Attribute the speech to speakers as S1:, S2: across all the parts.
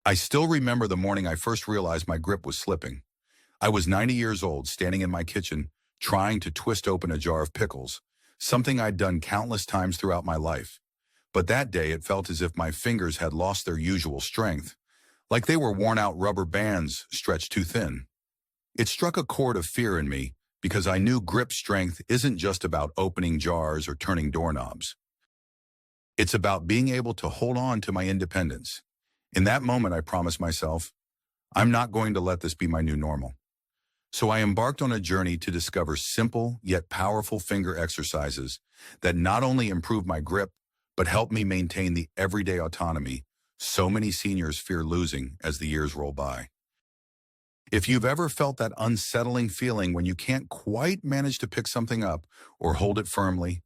S1: I still remember the morning I first realized my grip was slipping. I was 90 years old, standing in my kitchen, trying to twist open a jar of pickles, something I'd done countless times throughout my life. But that day it felt as if my fingers had lost their usual strength, like they were worn-out rubber bands stretched too thin. It struck a chord of fear in me because I knew grip strength isn't just about opening jars or turning doorknobs. It's about being able to hold on to my independence. In that moment, I promised myself, I'm not going to let this be my new normal. So I embarked on a journey to discover simple yet powerful finger exercises that not only improve my grip, but help me maintain the everyday autonomy so many seniors fear losing as the years roll by. If you've ever felt that unsettling feeling when you can't quite manage to pick something up or hold it firmly,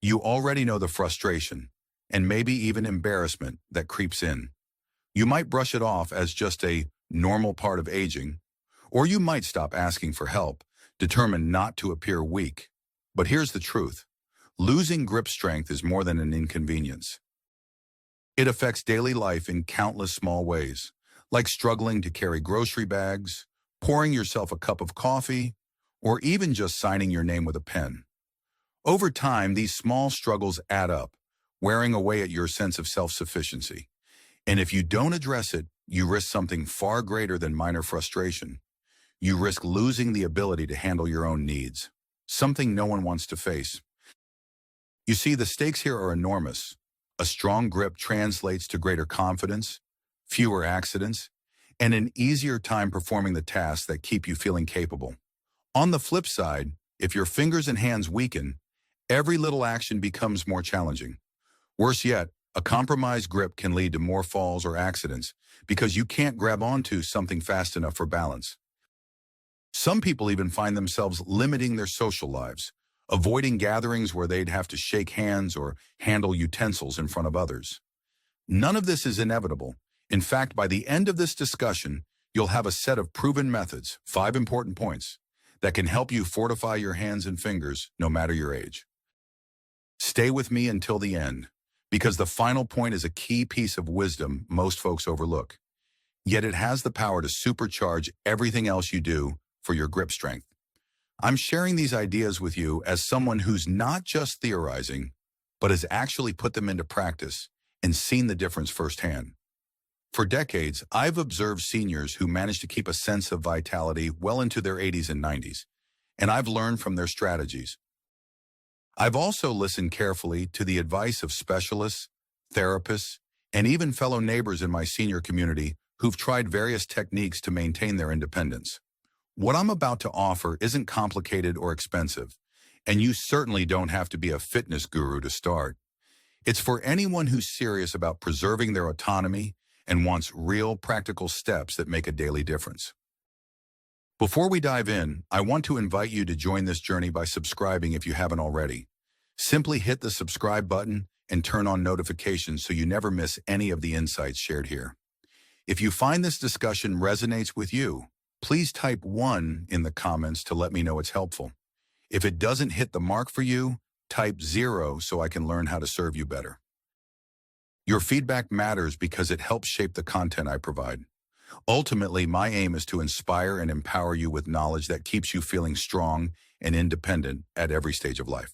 S1: you already know the frustration and maybe even embarrassment that creeps in. You might brush it off as just a normal part of aging, or you might stop asking for help, determined not to appear weak. But here's the truth. Losing grip strength is more than an inconvenience. It affects daily life in countless small ways, like struggling to carry grocery bags, pouring yourself a cup of coffee, or even just signing your name with a pen. Over time, these small struggles add up, wearing away at your sense of self-sufficiency. And if you don't address it, you risk something far greater than minor frustration. You risk losing the ability to handle your own needs, something no one wants to face. You see, the stakes here are enormous. A strong grip translates to greater confidence, fewer accidents, and an easier time performing the tasks that keep you feeling capable. On the flip side, if your fingers and hands weaken, every little action becomes more challenging. Worse yet, a compromised grip can lead to more falls or accidents because you can't grab onto something fast enough for balance. Some people even find themselves limiting their social lives, avoiding gatherings where they'd have to shake hands or handle utensils in front of others. None of this is inevitable. In fact, by the end of this discussion, you'll have a set of proven methods, 5 important points, that can help you fortify your hands and fingers no matter your age. Stay with me until the end, because the final point is a key piece of wisdom most folks overlook. Yet it has the power to supercharge everything else you do for your grip strength. I'm sharing these ideas with you as someone who's not just theorizing, but has actually put them into practice and seen the difference firsthand. For decades, I've observed seniors who manage to keep a sense of vitality well into their 80s and 90s, and I've learned from their strategies. I've also listened carefully to the advice of specialists, therapists, and even fellow neighbors in my senior community who've tried various techniques to maintain their independence. What I'm about to offer isn't complicated or expensive, and you certainly don't have to be a fitness guru to start. It's for anyone who's serious about preserving their autonomy and wants real practical steps that make a daily difference. Before we dive in, I want to invite you to join this journey by subscribing if you haven't already. Simply hit the subscribe button and turn on notifications so you never miss any of the insights shared here. If you find this discussion resonates with you, please type 1 in the comments to let me know it's helpful. If it doesn't hit the mark for you, type 0 so I can learn how to serve you better. Your feedback matters because it helps shape the content I provide. Ultimately, my aim is to inspire and empower you with knowledge that keeps you feeling strong and independent at every stage of life.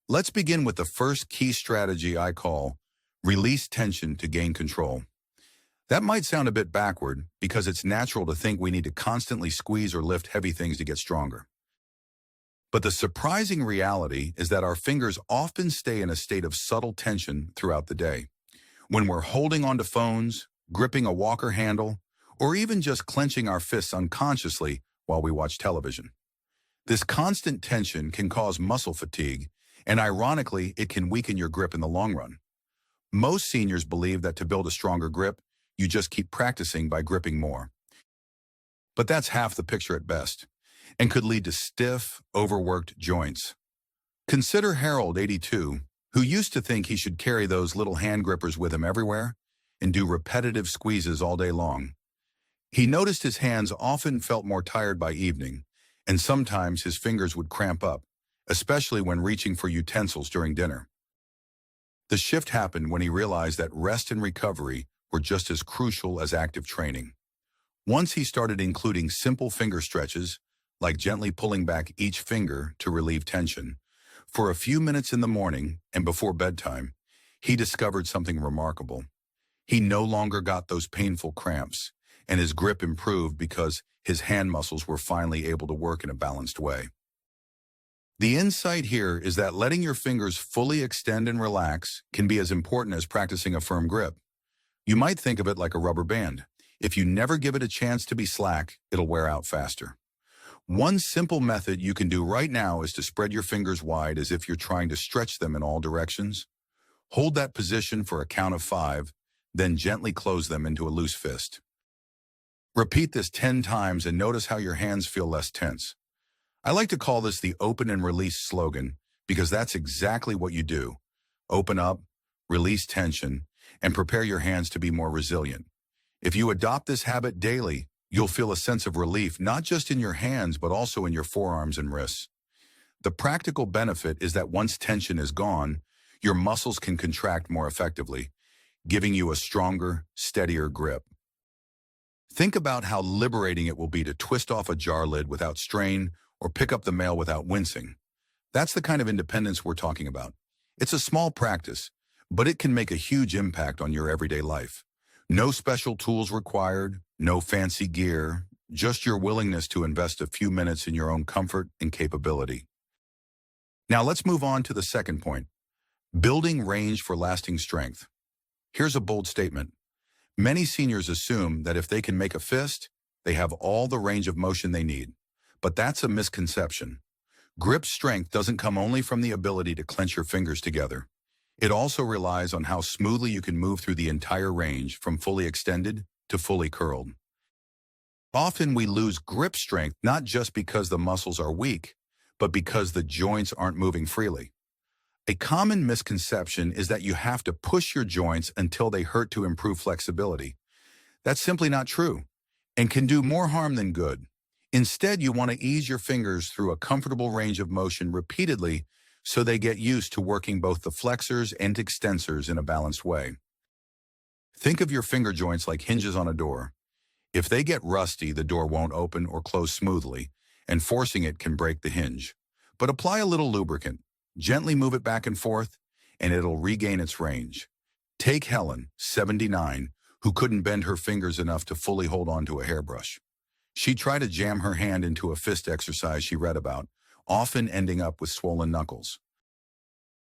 S1: Let's begin with the first key strategy I call release tension to gain control. That might sound a bit backward because it's natural to think we need to constantly squeeze or lift heavy things to get stronger. But the surprising reality is that our fingers often stay in a state of subtle tension throughout the day. When we're holding onto phones, gripping a walker handle, or even just clenching our fists unconsciously while we watch television. This constant tension can cause muscle fatigue, and ironically, it can weaken your grip in the long run. Most seniors believe that to build a stronger grip, you just keep practicing by gripping more. But that's half the picture at best, and could lead to stiff, overworked joints. Consider Harold, 82, who used to think he should carry those little hand grippers with him everywhere and do repetitive squeezes all day long. He noticed his hands often felt more tired by evening, and sometimes his fingers would cramp up, especially when reaching for utensils during dinner. The shift happened when he realized that rest and recovery were just as crucial as active training. Once he started including simple finger stretches, like gently pulling back each finger to relieve tension, for a few minutes in the morning and before bedtime, he discovered something remarkable. He no longer got those painful cramps, and his grip improved because his hand muscles were finally able to work in a balanced way. The insight here is that letting your fingers fully extend and relax can be as important as practicing a firm grip. You might think of it like a rubber band. If you never give it a chance to be slack, it'll wear out faster. One simple method you can do right now is to spread your fingers wide as if you're trying to stretch them in all directions. Hold that position for a count of 5, then gently close them into a loose fist. Repeat this 10 times and notice how your hands feel less tense. I like to call this the open and release slogan because that's exactly what you do. Open up, release tension, and prepare your hands to be more resilient. If you adopt this habit daily, you'll feel a sense of relief not just in your hands but also in your forearms and wrists. The practical benefit is that once tension is gone, your muscles can contract more effectively, giving you a stronger, steadier grip. Think about how liberating it will be to twist off a jar lid without strain or pick up the mail without wincing. That's the kind of independence we're talking about. It's a small practice, but it can make a huge impact on your everyday life. No special tools required, no fancy gear, just your willingness to invest a few minutes in your own comfort and capability. Now let's move on to the second point, building range for lasting strength. Here's a bold statement. Many seniors assume that if they can make a fist, they have all the range of motion they need. But that's a misconception. Grip strength doesn't come only from the ability to clench your fingers together. It also relies on how smoothly you can move through the entire range from fully extended to fully curled. Often we lose grip strength not just because the muscles are weak, but because the joints aren't moving freely. A common misconception is that you have to push your joints until they hurt to improve flexibility. That's simply not true and can do more harm than good. Instead, you want to ease your fingers through a comfortable range of motion repeatedly so they get used to working both the flexors and extensors in a balanced way. Think of your finger joints like hinges on a door. If they get rusty, the door won't open or close smoothly, and forcing it can break the hinge. But apply a little lubricant, gently move it back and forth, and it'll regain its range. Take Helen, 79, who couldn't bend her fingers enough to fully hold onto a hairbrush. She tried to jam her hand into a fist exercise she read about, often ending up with swollen knuckles.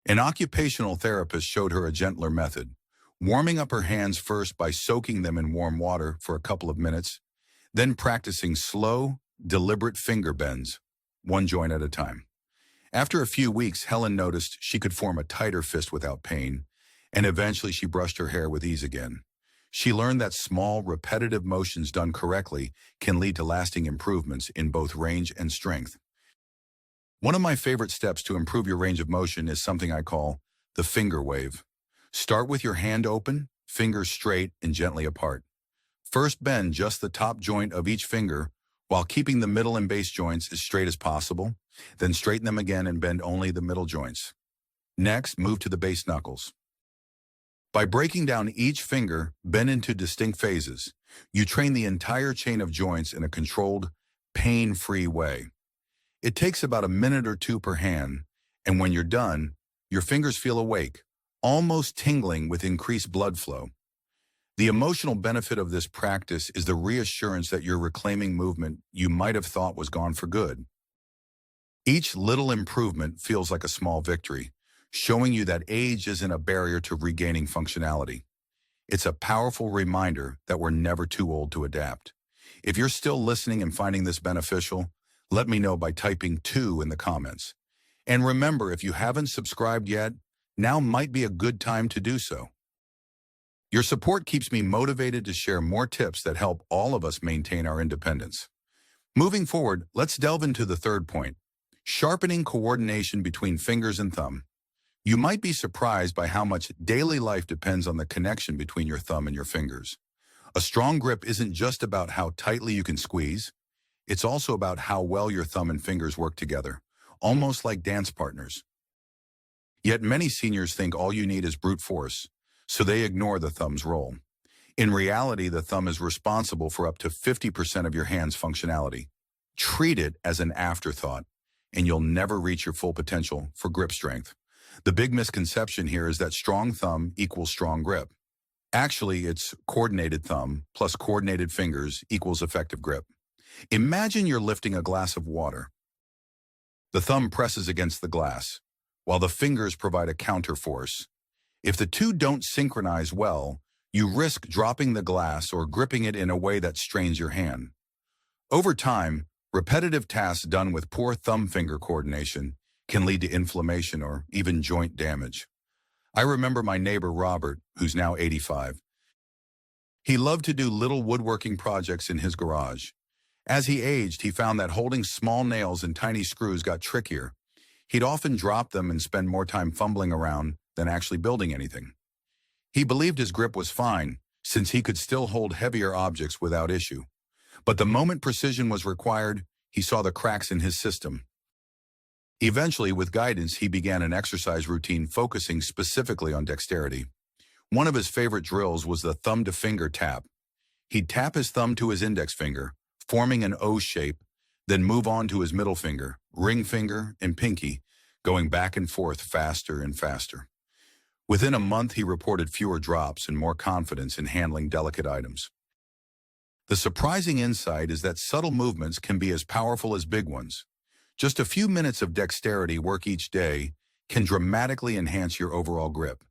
S1: An occupational therapist showed her a gentler method, warming up her hands first by soaking them in warm water for a couple of minutes, then practicing slow, deliberate finger bends, one joint at a time. After a few weeks, Helen noticed she could form a tighter fist without pain, and eventually she brushed her hair with ease again. She learned that small, repetitive motions done correctly can lead to lasting improvements in both range and strength. One of my favorite steps to improve your range of motion is something I call the finger wave. Start with your hand open, fingers straight and gently apart. First, bend just the top joint of each finger while keeping the middle and base joints as straight as possible. Then straighten them again and bend only the middle joints. Next, move to the base knuckles. By breaking down each finger, bend into distinct phases, you train the entire chain of joints in a controlled, pain-free way. It takes about a minute or two per hand, and when you're done, your fingers feel awake, almost tingling with increased blood flow. The emotional benefit of this practice is the reassurance that you're reclaiming movement you might have thought was gone for good. Each little improvement feels like a small victory, showing you that age isn't a barrier to regaining functionality. It's a powerful reminder that we're never too old to adapt. If you're still listening and finding this beneficial, let me know by typing 2 in the comments. And remember, if you haven't subscribed yet, now might be a good time to do so. Your support keeps me motivated to share more tips that help all of us maintain our independence. Moving forward, let's delve into the third point, sharpening coordination between fingers and thumb. You might be surprised by how much daily life depends on the connection between your thumb and your fingers. A strong grip isn't just about how tightly you can squeeze. It's also about how well your thumb and fingers work together, almost like dance partners. Yet many seniors think all you need is brute force, so they ignore the thumb's role. In reality, the thumb is responsible for up to 50% of your hand's functionality. Treat it as an afterthought, and you'll never reach your full potential for grip strength. The big misconception here is that strong thumb equals strong grip. Actually, it's coordinated thumb plus coordinated fingers equals effective grip. Imagine you're lifting a glass of water. The thumb presses against the glass, while the fingers provide a counterforce. If the two don't synchronize well, you risk dropping the glass or gripping it in a way that strains your hand. Over time, repetitive tasks done with poor thumb-finger coordination can lead to inflammation or even joint damage. I remember my neighbor Robert, who's now 85. He loved to do little woodworking projects in his garage. As he aged, he found that holding small nails and tiny screws got trickier. He'd often drop them and spend more time fumbling around than actually building anything. He believed his grip was fine, since he could still hold heavier objects without issue. But the moment precision was required, he saw the cracks in his system. Eventually, with guidance, he began an exercise routine focusing specifically on dexterity. One of his favorite drills was the thumb-to-finger tap. He'd tap his thumb to his index finger, forming an O shape, then move on to his middle finger, ring finger, and pinky, going back and forth faster and faster. Within a month, he reported fewer drops and more confidence in handling delicate items. The surprising insight is that subtle movements can be as powerful as big ones. Just a few minutes of dexterity work each day can dramatically enhance your overall grip.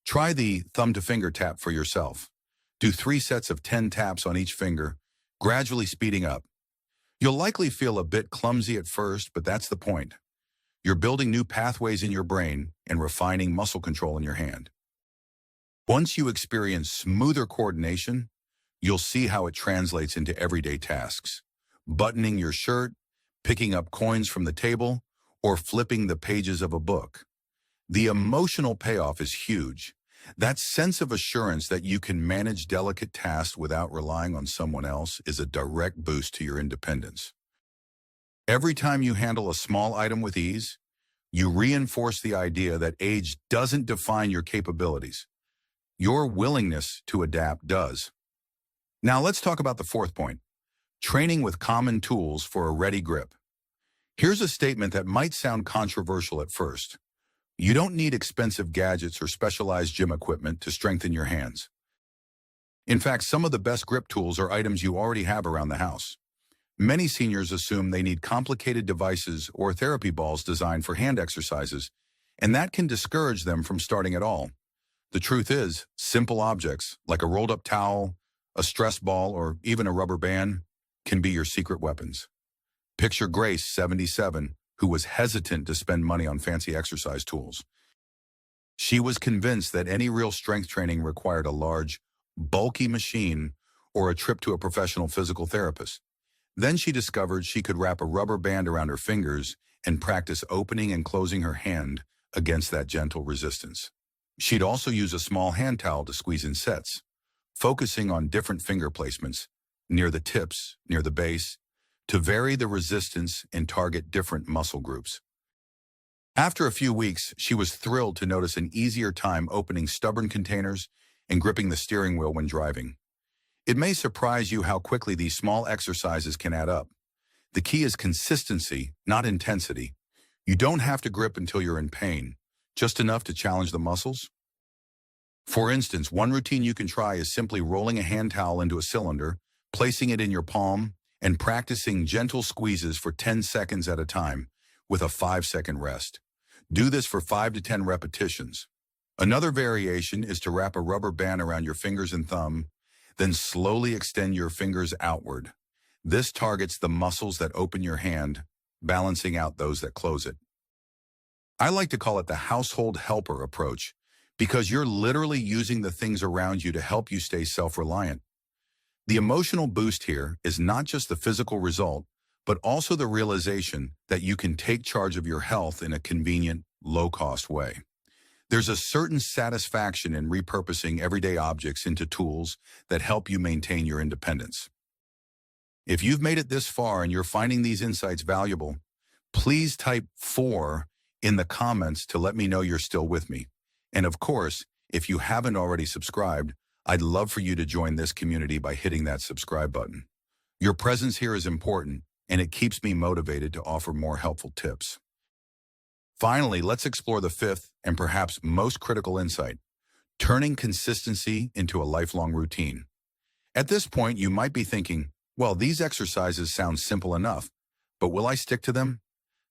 S1: Try the thumb-to-finger tap for yourself. Do 3 sets of 10 taps on each finger, gradually speeding up. You'll likely feel a bit clumsy at first, but that's the point. You're building new pathways in your brain and refining muscle control in your hand. Once you experience smoother coordination, you'll see how it translates into everyday tasks. Buttoning your shirt, picking up coins from the table, or flipping the pages of a book. The emotional payoff is huge. That sense of assurance that you can manage delicate tasks without relying on someone else is a direct boost to your independence. Every time you handle a small item with ease, you reinforce the idea that age doesn't define your capabilities. Your willingness to adapt does. Now let's talk about the fourth point, training with common tools for a ready grip. Here's a statement that might sound controversial at first. You don't need expensive gadgets or specialized gym equipment to strengthen your hands. In fact, some of the best grip tools are items you already have around the house. Many seniors assume they need complicated devices or therapy balls designed for hand exercises, and that can discourage them from starting at all. The truth is, simple objects like a rolled-up towel, a stress ball, or even a rubber band can be your secret weapons. Picture Grace, 77, who was hesitant to spend money on fancy exercise tools. She was convinced that any real strength training required a large, bulky machine or a trip to a professional physical therapist. Then she discovered she could wrap a rubber band around her fingers and practice opening and closing her hand against that gentle resistance. She'd also use a small hand towel to squeeze in sets, focusing on different finger placements, near the tips, near the base, to vary the resistance and target different muscle groups. After a few weeks, she was thrilled to notice an easier time opening stubborn containers and gripping the steering wheel when driving. It may surprise you how quickly these small exercises can add up. The key is consistency, not intensity. You don't have to grip until you're in pain, just enough to challenge the muscles. For instance, one routine you can try is simply rolling a hand towel into a cylinder, placing it in your palm, and practicing gentle squeezes for 10 seconds at a time, with a 5-second rest. Do this for 5 to 10 repetitions. Another variation is to wrap a rubber band around your fingers and thumb, then slowly extend your fingers outward. This targets the muscles that open your hand, balancing out those that close it. I like to call it the household helper approach, because you're literally using the things around you to help you stay self-reliant. The emotional boost here is not just the physical result, but also the realization that you can take charge of your health in a convenient, low-cost way. There's a certain satisfaction in repurposing everyday objects into tools that help you maintain your independence. If you've made it this far and you're finding these insights valuable, please type 4 in the comments to let me know you're still with me. And of course, if you haven't already subscribed, I'd love for you to join this community by hitting that subscribe button. Your presence here is important, and it keeps me motivated to offer more helpful tips. Finally, let's explore the fifth and perhaps most critical insight: turning consistency into a lifelong routine. At this point, you might be thinking, well, these exercises sound simple enough, but will I stick to them?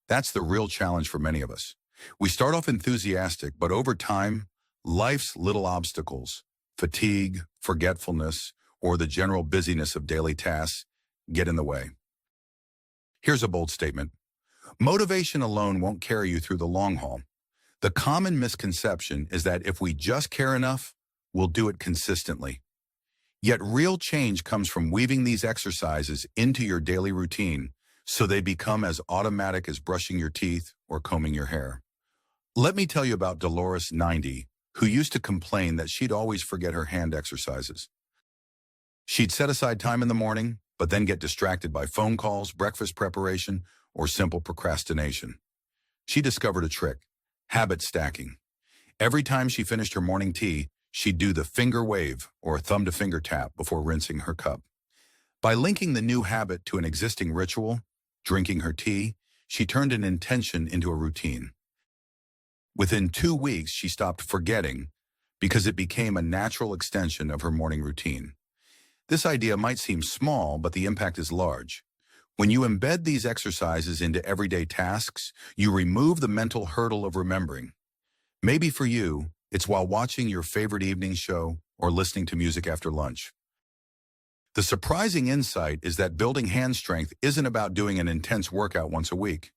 S1: That's the real challenge for many of us. We start off enthusiastic, but over time, life's little obstacles, fatigue, forgetfulness, or the general busyness of daily tasks get in the way. Here's a bold statement. Motivation alone won't carry you through the long haul. The common misconception is that if we just care enough, we'll do it consistently. Yet real change comes from weaving these exercises into your daily routine so they become as automatic as brushing your teeth or combing your hair. Let me tell you about Dolores, 90, who used to complain that she'd always forget her hand exercises. She'd set aside time in the morning, but then get distracted by phone calls, breakfast preparation, or simple procrastination. She discovered a trick: habit stacking. Every time she finished her morning tea, she'd do the finger wave or thumb-to-finger tap before rinsing her cup. By linking the new habit to an existing ritual, drinking her tea, she turned an intention into a routine. Within 2 weeks, she stopped forgetting because it became a natural extension of her morning routine. This idea might seem small, but the impact is large. When you embed these exercises into everyday tasks, you remove the mental hurdle of remembering. Maybe for you, it's while watching your favorite evening show or listening to music after lunch. The surprising insight is that building hand strength isn't about doing an intense workout once a week.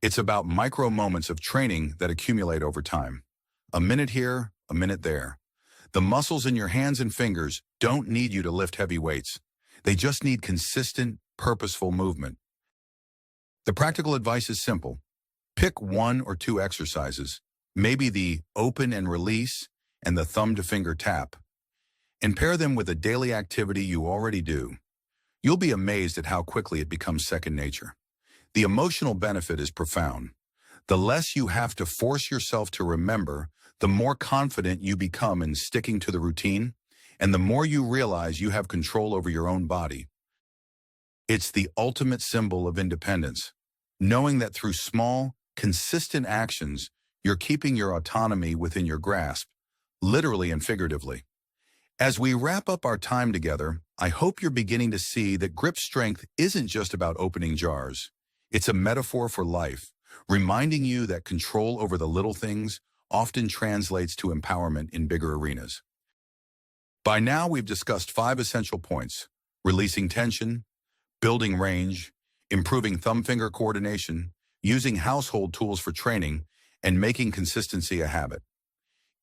S1: It's about micro moments of training that accumulate over time. A minute here, a minute there. The muscles in your hands and fingers don't need you to lift heavy weights. They just need consistent, purposeful movement. The practical advice is simple. Pick 1 or 2 exercises, maybe the open and release and the thumb-to-finger tap, and pair them with a daily activity you already do. You'll be amazed at how quickly it becomes second nature. The emotional benefit is profound. The less you have to force yourself to remember, the more confident you become in sticking to the routine, and the more you realize you have control over your own body. It's the ultimate symbol of independence, knowing that through small, consistent actions, you're keeping your autonomy within your grasp, literally and figuratively. As we wrap up our time together, I hope you're beginning to see that grip strength isn't just about opening jars. It's a metaphor for life, reminding you that control over the little things often translates to empowerment in bigger arenas. By now, we've discussed 5 essential points: releasing tension, building range, improving thumb-finger coordination, using household tools for training, and making consistency a habit.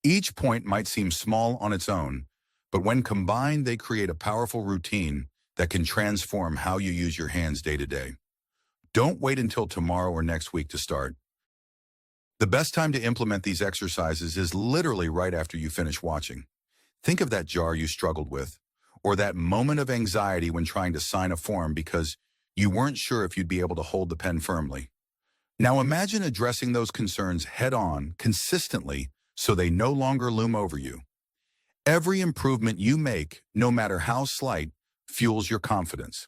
S1: Each point might seem small on its own, but when combined, they create a powerful routine that can transform how you use your hands day to day. Don't wait until tomorrow or next week to start. The best time to implement these exercises is literally right after you finish watching. Think of that jar you struggled with, or that moment of anxiety when trying to sign a form because you weren't sure if you'd be able to hold the pen firmly. Now imagine addressing those concerns head-on, consistently, so they no longer loom over you. Every improvement you make, no matter how slight, fuels your confidence.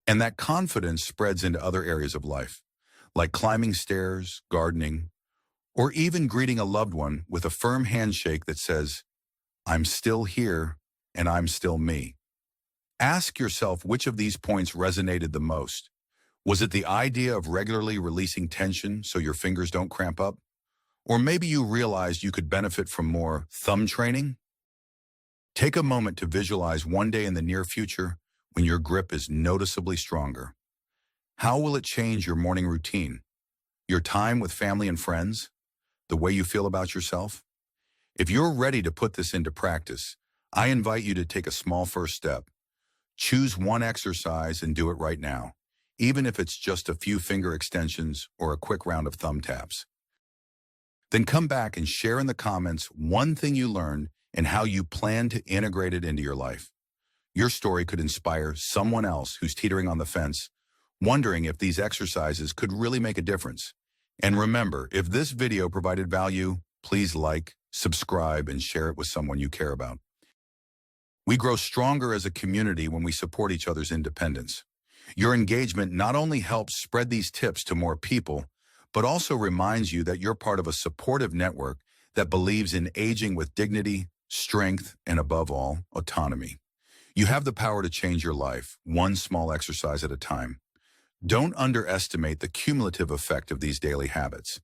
S1: And that confidence spreads into other areas of life, like climbing stairs, gardening, or even greeting a loved one with a firm handshake that says, "I'm still here and I'm still me." Ask yourself which of these points resonated the most. Was it the idea of regularly releasing tension so your fingers don't cramp up? Or maybe you realized you could benefit from more thumb training? Take a moment to visualize one day in the near future when your grip is noticeably stronger. How will it change your morning routine, your time with family and friends, the way you feel about yourself? If you're ready to put this into practice, I invite you to take a small first step. Choose one exercise and do it right now, even if it's just a few finger extensions or a quick round of thumb taps. Then come back and share in the comments one thing you learned and how you plan to integrate it into your life. Your story could inspire someone else who's teetering on the fence, wondering if these exercises could really make a difference. And remember, if this video provided value, please like, subscribe, and share it with someone you care about. We grow stronger as a community when we support each other's independence. Your engagement not only helps spread these tips to more people, but also reminds you that you're part of a supportive network that believes in aging with dignity, strength, and above all, autonomy. You have the power to change your life, one small exercise at a time. Don't underestimate the cumulative effect of these daily habits.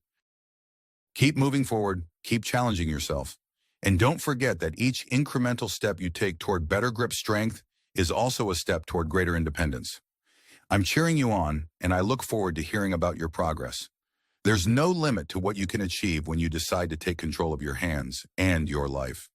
S1: Keep moving forward, keep challenging yourself, and don't forget that each incremental step you take toward better grip strength is also a step toward greater independence. I'm cheering you on, and I look forward to hearing about your progress. There's no limit to what you can achieve when you decide to take control of your hands and your life.